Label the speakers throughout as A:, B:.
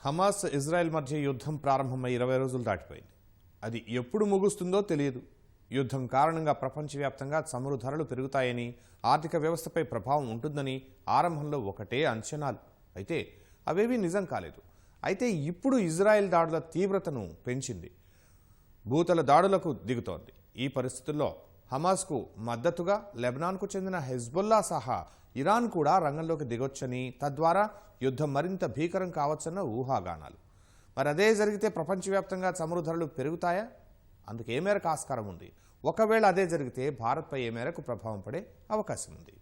A: Hamas Israel మధ్య యుద్ధం ప్రారంభమై 20 రోజులు దాటిపోయింది. అది ఎప్పుడు ముగుస్తుందో తెలియదు. యుద్ధం కారణంగా ప్రపంచవ్యాప్తంగా చమురు ధరలు పెరుగుతాయని, ఆర్థిక వ్యవస్థపై ప్రభావం ఉంటుందని ఆరంభంలో ఒకటే అంచనాలు. అయితే అవేవీ నిజం కాలేదు. అయితే ఇప్పుడు ఇజ్రాయెల్ దాడుల తీవ్రతను పెంచింది. భూతల దాడులకు దిగుతోంది. ఈ పరిస్థితుల్లో హమాస్కు మద్దతుగా లెబనాన్కు చెందిన హెజ్బుల్లా సహా ఇరాన్ కూడా రంగంలోకి దిగొచ్చని, తద్వారా యుద్ధం మరింత భీకరం కావచ్చన్న ఊహాగానాలు. మరి అదే జరిగితే ప్రపంచవ్యాప్తంగా చమురు ధరలు పెరుగుతాయా? అందుకు ఏ మేరకు ఆస్కారం ఉంది? ఒకవేళ అదే జరిగితే భారత్పై ఏ మేరకు ప్రభావం పడే అవకాశం ఉంది?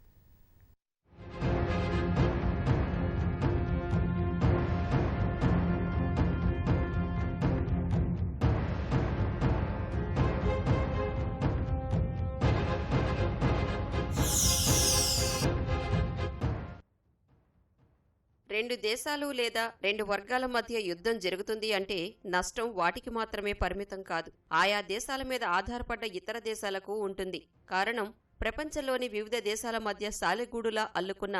B: రెండు దేశాలు లేదా రెండు వర్గాల మధ్య యుద్ధం జరుగుతుంది అంటే నష్టం వాటికి మాత్రమే పరిమితం కాదు. ఆయా దేశాల మీద ఆధారపడ్డ ఇతర దేశాలకు ఉంటుంది. కారణం ప్రపంచంలోని వివిధ దేశాల మధ్య సాలెగూడులా అల్లుకున్న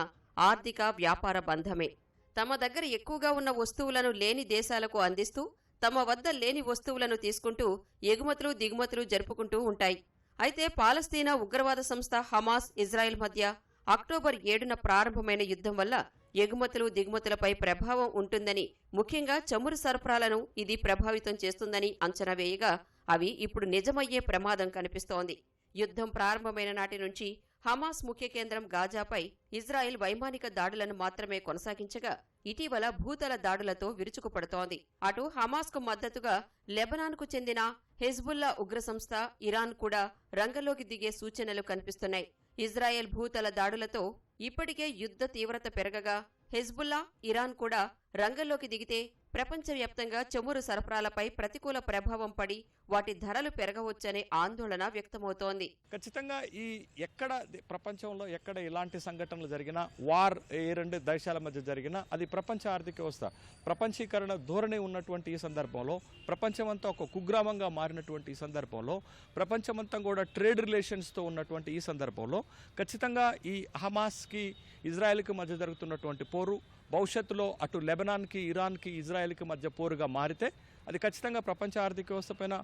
B: ఆర్థిక వ్యాపార బంధమే. తమ దగ్గర ఎక్కువగా ఉన్న వస్తువులను లేని దేశాలకు అందిస్తూ, తమ వద్ద లేని వస్తువులను తీసుకుంటూ ఎగుమతులు దిగుమతులు జరుపుకుంటూ ఉంటాయి. అయితే పాలస్తీనా ఉగ్రవాద సంస్థ హమాస్ ఇజ్రాయెల్ మధ్య అక్టోబర్ 7న ప్రారంభమైన యుద్ధం వల్ల ఎగుమతులు దిగుమతులపై ప్రభావం ఉంటుందని, ముఖ్యంగా చమురు సరఫరాలను ఇది ప్రభావితం చేస్తుందని అంచనా వేయగా అవి ఇప్పుడు నిజమయ్యే ప్రమాదం కనిపిస్తోంది. యుద్ధం ప్రారంభమైన నాటి నుంచి హమాస్ ముఖ్య కేంద్రం గాజాపై ఇజ్రాయెల్ వైమానిక దాడులను మాత్రమే కొనసాగించగా ఇటీవల భూతల దాడులతో విరుచుకుపడుతోంది. అటు హమాస్కు మద్దతుగా లెబనాన్కు చెందిన హెజ్బుల్లా ఉగ్ర సంస్థ ఇరాన్ కూడా రంగంలోకి దిగే సూచనలు కనిపిస్తున్నాయి. ఇజ్రాయెల్ భూతల దాడులతో ఇప్పటికే యుద్ధ తీవ్రత పెరగగా హెజ్బుల్లా, ఇరాన్ కూడా రంగంలోకి దిగితే ప్రపంచవ్యాప్తంగా చమురు సరఫరాలపై ప్రతికూల ప్రభావం పడి వాటి ధరలు పెరగవచ్చనే ఆందోళన వ్యక్తమవుతోంది.
C: ఖచ్చితంగా ఈ ఎక్కడ ప్రపంచంలో ఎక్కడ ఇలాంటి సంఘటనలు జరిగినా, వార్ ఏ రెండు దేశాల మధ్య జరిగినా అది ప్రపంచ ఆర్థిక వ్యవస్థ ప్రపంచీకరణ ధోరణి ఉన్నటువంటి ఈ సందర్భంలో, ప్రపంచమంతా ఒక కుగ్రామంగా మారినటువంటి ఈ సందర్భంలో, ప్రపంచమంతా కూడా ట్రేడ్ రిలేషన్స్తో ఉన్నటువంటి ఈ సందర్భంలో ఖచ్చితంగా ఈ హమాస్కి ఇజ్రాయెల్కి మధ్య జరుగుతున్నటువంటి పోరు భవిష్యత్తులో అటు లెబనాన్కి, ఇరాన్కి, ఇజ్రాయెల్కి మధ్య పోరుగా మారితే అది ఖచ్చితంగా ప్రపంచ ఆర్థిక వ్యవస్థ పైన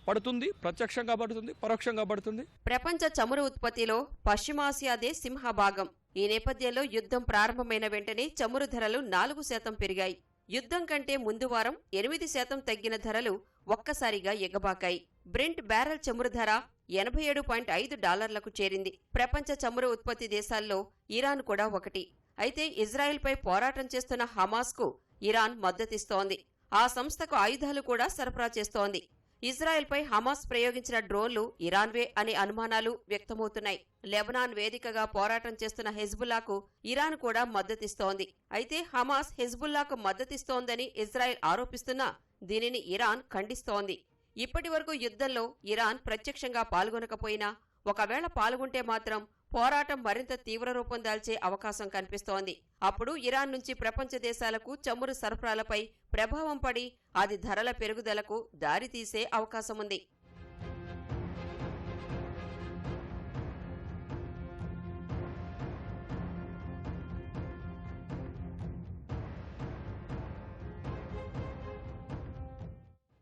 C: పడుతుంది. ప్రత్యక్షంగా పడుతుంది, పరోక్షంగా పడుతుంది.
B: ప్రపంచ చమురు ఉత్పత్తిలో పశ్చిమాసియాదే సింహభాగం. ఈ నేపథ్యంలో యుద్ధం ప్రారంభమైన వెంటనే చమురు ధరలు 4% పెరిగాయి. యుద్ధం కంటే ముందు వారం 8% తగ్గిన ధరలు ఒక్కసారిగా ఎగబాకాయి. బ్రెంట్ బ్యారెల్ చమురు ధర $87.5కు చేరింది. ప్రపంచ చమురు ఉత్పత్తి దేశాల్లో ఇరాన్ కూడా ఒకటి. అయితే ఇజ్రాయెల్పై పోరాటం చేస్తున్న హమాస్కు ఇరాన్ మద్దతిస్తోంది. ఆ సంస్థకు ఆయుధాలు కూడా సరఫరా చేస్తోంది. ఇజ్రాయెల్పై హమాస్ ప్రయోగించిన డ్రోన్లు ఇరాన్వే అనే అనుమానాలు వ్యక్తమవుతున్నాయి. లెబనాన్ వేదికగా పోరాటం చేస్తున్న హెజ్బుల్లాకు ఇరాన్ కూడా మద్దతిస్తోంది. అయితే హమాస్ హెజ్బుల్లాకు మద్దతిస్తోందని ఇజ్రాయెల్ ఆరోపిస్తున్నా దీనిని ఇరాన్ ఖండిస్తోంది. ఇప్పటి వరకు యుద్ధంలో ఇరాన్ ప్రత్యక్షంగా పాల్గొనకపోయినా ఒకవేళ పాల్గొంటే మాత్రం పోరాటం మరింత తీవ్ర రూపం దాల్చే అవకాశం కనిపిస్తోంది. అప్పుడు ఇరాన్ నుంచి ప్రపంచ దేశాలకు చమురు సరఫరాలపై ప్రభావం పడి అది ధరల పెరుగుదలకు దారితీసే అవకాశముంది.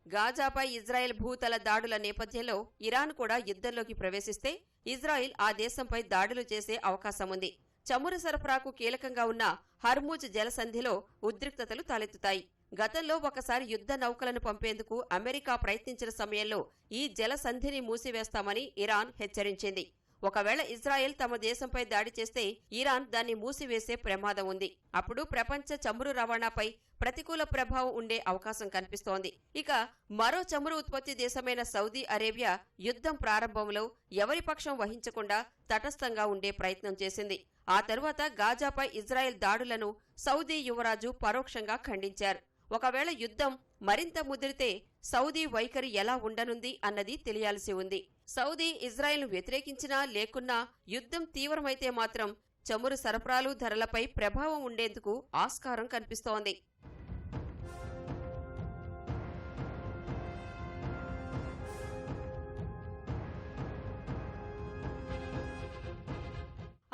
B: గాజాపై ఇజ్రాయెల్ భూతల దాడుల నేపథ్యంలో ఇరాన్ కూడా యుద్ధంలోకి ప్రవేశిస్తే ఇజ్రాయెల్ ఆ దేశంపై దాడులు చేసే అవకాశముంది. చమురు సరఫరాకు కీలకంగా ఉన్న హర్ముజ్ జలసంధిలో ఉద్రిక్తతలు తలెత్తుతాయి. గతంలో ఒకసారి యుద్ధ నౌకలను పంపేందుకు అమెరికా ప్రయత్నించిన సమయంలో ఈ జలసంధిని మూసివేస్తామని ఇరాన్ హెచ్చరించింది. ఒకవేళ ఇజ్రాయెల్ తమ దేశంపై దాడి చేస్తే ఇరాన్ దాన్ని మూసివేసే ప్రమాదం ఉంది. అప్పుడు ప్రపంచ చమురు రవాణాపై ప్రతికూల ప్రభావం ఉండే అవకాశం కనిపిస్తోంది. ఇక మరో చమురు ఉత్పత్తి దేశమైన సౌదీ అరేబియా యుద్ధం ప్రారంభంలో ఎవరి పక్షం వహించకుండా తటస్థంగా ఉండే ప్రయత్నం చేసింది. ఆ తరువాత గాజాపై ఇజ్రాయెల్ దాడులను సౌదీ యువరాజు పరోక్షంగా ఖండించారు. ఒకవేళ యుద్ధం మరింత ముదిరితే సౌదీ వైఖరి ఎలా ఉండనుంది అన్నది తెలియాల్సి ఉంది. సౌదీ ఇజ్రాయెల్ను వ్యతిరేకించినా లేకున్నా యుద్ధం తీవ్రమైతే మాత్రం చమురు సరఫరాలు ధరలపై ప్రభావం ఉండేందుకు ఆస్కారం కనిపిస్తోంది.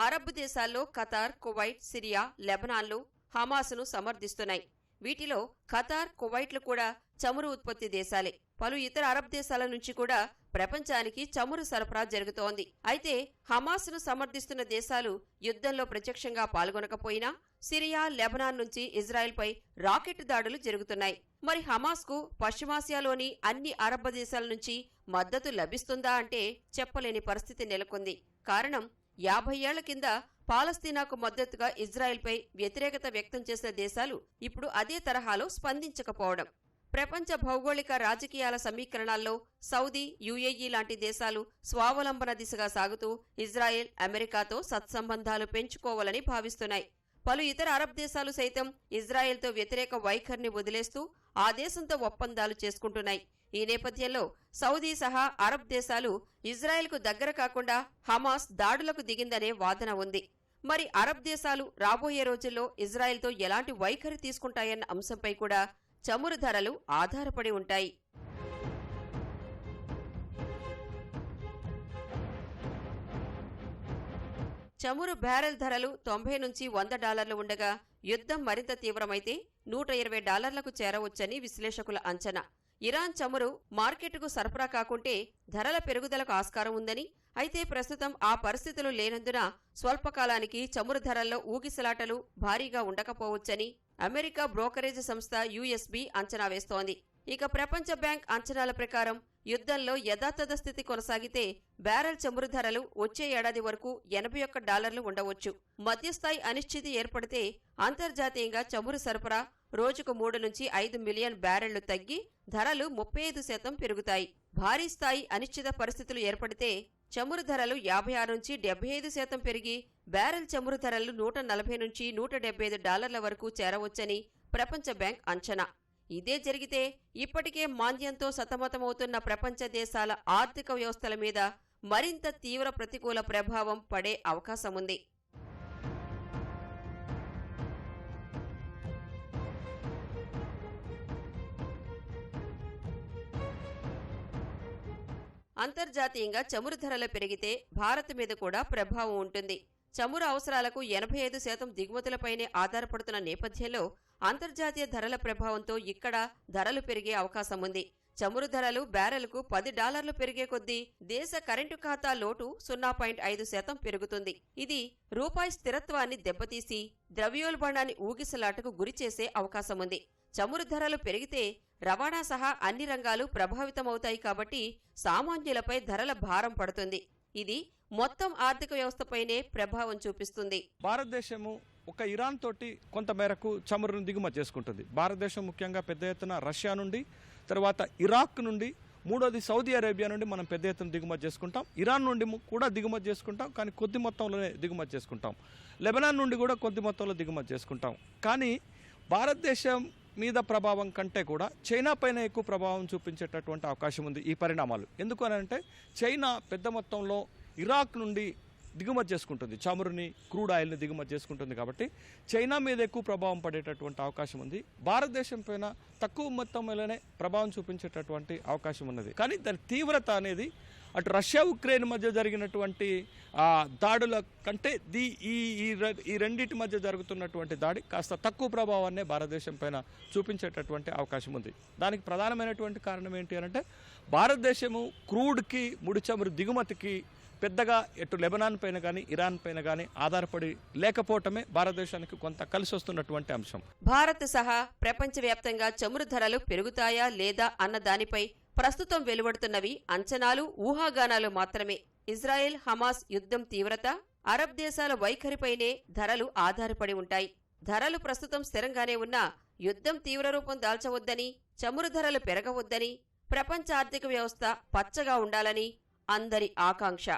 B: అరబ్ దేశాల్లో ఖతార్, కువైట్, సిరియా, లెబనాన్లు హమాస్ను సమర్థిస్తున్నాయి. వీటిలో ఖతార్, కువైట్లు కూడా చమురు ఉత్పత్తి దేశాలే. పలు ఇతర అరబ్ దేశాల నుంచి కూడా ప్రపంచానికి చమురు సరఫరా జరుగుతోంది. అయితే హమాస్ను సమర్థిస్తున్న దేశాలు యుద్ధంలో ప్రత్యక్షంగా పాల్గొనకపోయినా సిరియా, లెబనాన్ నుంచి ఇజ్రాయెల్పై రాకెట్ దాడులు జరుగుతున్నాయి. మరి హమాస్కు పశ్చిమాసియాలోని అన్ని అరబ్ దేశాల నుంచి మద్దతు లభిస్తుందా అంటే చెప్పలేని పరిస్థితి నెలకొంది. కారణం 50 ఏళ్ల కింద పాలస్తీనాకు మద్దతుగా ఇజ్రాయెల్పై వ్యతిరేకత వ్యక్తం చేసిన దేశాలు ఇప్పుడు అదే తరహాలో స్పందించకపోవడం. ప్రపంచ భౌగోళిక రాజకీయాల సమీకరణాల్లో సౌదీ, యుఏఈ లాంటి దేశాలు స్వావలంబన దిశగా సాగుతూ ఇజ్రాయెల్, అమెరికాతో సత్సంబంధాలు పెంచుకోవాలని భావిస్తున్నాయి. పలు ఇతర అరబ్ దేశాలు సైతం ఇజ్రాయెల్తో వ్యతిరేక వైఖరిని వదిలేస్తూ ఆ దేశంతో ఒప్పందాలు చేసుకుంటున్నాయి. ఈ నేపథ్యంలో సౌదీ సహా అరబ్ దేశాలు ఇజ్రాయెల్కు దగ్గర కాకుండా హమాస్ దాడులకు దిగిందనే వాదన ఉంది. మరి అరబ్ దేశాలు రాబోయే రోజుల్లో ఇజ్రాయెల్తో ఎలాంటి వైఖరి తీసుకుంటాయన్న అంశంపై కూడా చమురు ధరలు ఆధారపడి ఉంటాయి. చమురు బ్యారెల్ ధరలు $90 నుంచి $100 ఉండగా యుద్ధం మరింత తీవ్రమైతే $120కు చేరవచ్చని విశ్లేషకుల అంచనా. ఇరాన్ చమురు మార్కెట్కు సరఫరా కాకుంటే ధరల పెరుగుదలకు ఆస్కారం ఉందని, అయితే ప్రస్తుతం ఆ పరిస్థితులు లేనందున స్వల్పకాలానికి చమురు ధరల్లో ఊగిసలాటలు భారీగా ఉండకపోవచ్చని అమెరికా బ్రోకరేజ్ సంస్థ యుఎస్బి అంచనా వేస్తోంది. ఇక ప్రపంచ బ్యాంక్ అంచనాల ప్రకారం యుద్ధంలో యథాతథ స్థితి కొనసాగితే బ్యారెల్ చమురు ధరలు వచ్చే ఏడాది వరకు $81 ఉండవచ్చు. మధ్యస్థాయి అనిశ్చితి ఏర్పడితే అంతర్జాతీయంగా చమురు సరఫరా రోజుకు 3 నుంచి 5 మిలియన్ బ్యారెళ్లు తగ్గి ధరలు 35% పెరుగుతాయి. భారీ స్థాయి అనిశ్చిత పరిస్థితులు ఏర్పడితే చమురు ధరలు 56 నుంచి 75% పెరిగి బ్యారెల్ చమురు ధరలు $140 నుంచి $175 వరకు చేరవచ్చని ప్రపంచ బ్యాంక్ అంచనా. ఇదే జరిగితే ఇప్పటికే మాంద్యంతో సతమతమవుతున్న ప్రపంచ దేశాల ఆర్థిక వ్యవస్థల మీద మరింత తీవ్ర ప్రతికూల ప్రభావం పడే అవకాశముంది. అంతర్జాతీయంగా చమురు ధరలు పెరిగితే భారత్ మీద కూడా ప్రభావం ఉంటుంది. చమురు అవసరాలకు 85% దిగుమతులపైనే ఆధారపడుతున్న నేపథ్యంలో అంతర్జాతీయ ధరల ప్రభావంతో ఇక్కడ ధరలు పెరిగే అవకాశం ఉంది. చమురు ధరలు బ్యారెల్కు $10 పెరిగే కొద్దీ దేశ కరెంటు ఖాతా లోటు 0.5% పెరుగుతుంది. ఇది రూపాయి స్థిరత్వాన్ని దెబ్బతీసి ద్రవ్యోల్బణాన్ని ఊగిసలాటకు గురిచేసే అవకాశముంది. చమురు ధరలు పెరిగితే రవాణా సహా అన్ని రంగాలు ప్రభావితమవుతాయి కాబట్టి సామాన్యులపై ధరల భారం పడుతుంది. ఇది మొత్తం ఆర్థిక వ్యవస్థపైనే ప్రభావం చూపిస్తుంది.
C: భారతదేశము ఒక ఇరాన్ తోటి కొంత మేరకు చమురును దిగుమతి చేసుకుంటుంది. భారతదేశం ముఖ్యంగా పెద్ద ఎత్తున రష్యా నుండి, తర్వాత ఇరాక్ నుండి, మూడోది సౌదీ అరేబియా నుండి మనం పెద్ద ఎత్తున దిగుమతి చేసుకుంటాం. ఇరాన్ నుండి కూడా దిగుమతి చేసుకుంటాం, కానీ కొద్ది మొత్తంలోనే దిగుమతి చేసుకుంటాం. లెబనాన్ నుండి కూడా కొద్ది మొత్తంలో దిగుమతి చేసుకుంటాం. కానీ భారతదేశం మీద ప్రభావం కంటే కూడా చైనా పైన ఎక్కువ ప్రభావం చూపించేటటువంటి అవకాశం ఉంది ఈ పరిణామాలు. ఎందుకు అని అంటే చైనా పెద్ద మొత్తంలో ఇరాక్ నుండి దిగుమతి చేసుకుంటుంది, చమురుని, క్రూడ్ ఆయిల్ని దిగుమతి చేసుకుంటుంది. కాబట్టి చైనా మీద ఎక్కువ ప్రభావం పడేటటువంటి అవకాశం ఉంది. భారతదేశం పైన తక్కువ మొత్తంలోనే ప్రభావం చూపించేటటువంటి అవకాశం ఉన్నది. కానీ దాని తీవ్రత అనేది అటు రష్యా, ఉక్రెయిన్ మధ్య జరిగినటువంటి దాడుల కంటే ఈ రెండింటి మధ్య జరుగుతున్నటువంటి దాడి కాస్త తక్కువ ప్రభావాన్నే భారతదేశం పైన చూపించేటటువంటి అవకాశం ఉంది. దానికి ప్రధానమైనటువంటి కారణం ఏంటి అంటే భారతదేశము క్రూడ్కి, ముడి చమురు దిగుమతికి పెద్దగా ఎటు లెబనాన్ పైన కానీ, ఇరాన్ పైన కానీ ఆధారపడి లేకపోవటమే భారతదేశానికి కొంత కలిసి వస్తున్నటువంటి అంశం.
B: భారత్ సహా ప్రపంచవ్యాప్తంగా చమురు ధరలు పెరుగుతాయా లేదా అన్న దానిపై ప్రస్తుతం వెలువడుతున్నవి అంచనాలు, ఊహాగానాలు మాత్రమే. ఇజ్రాయెల్ హమాస్ యుద్ధం తీవ్రత, అరబ్ దేశాల వైఖరిపైనే ధరలు ఆధారపడి ఉంటాయి. ధరలు ప్రస్తుతం స్థిరంగానే ఉన్నా యుద్ధం తీవ్ర రూపం దాల్చవద్దని, చమురు ధరలు పెరగవద్దని, ప్రపంచ ఆర్థిక వ్యవస్థ పచ్చగా ఉండాలని అందరి ఆకాంక్ష.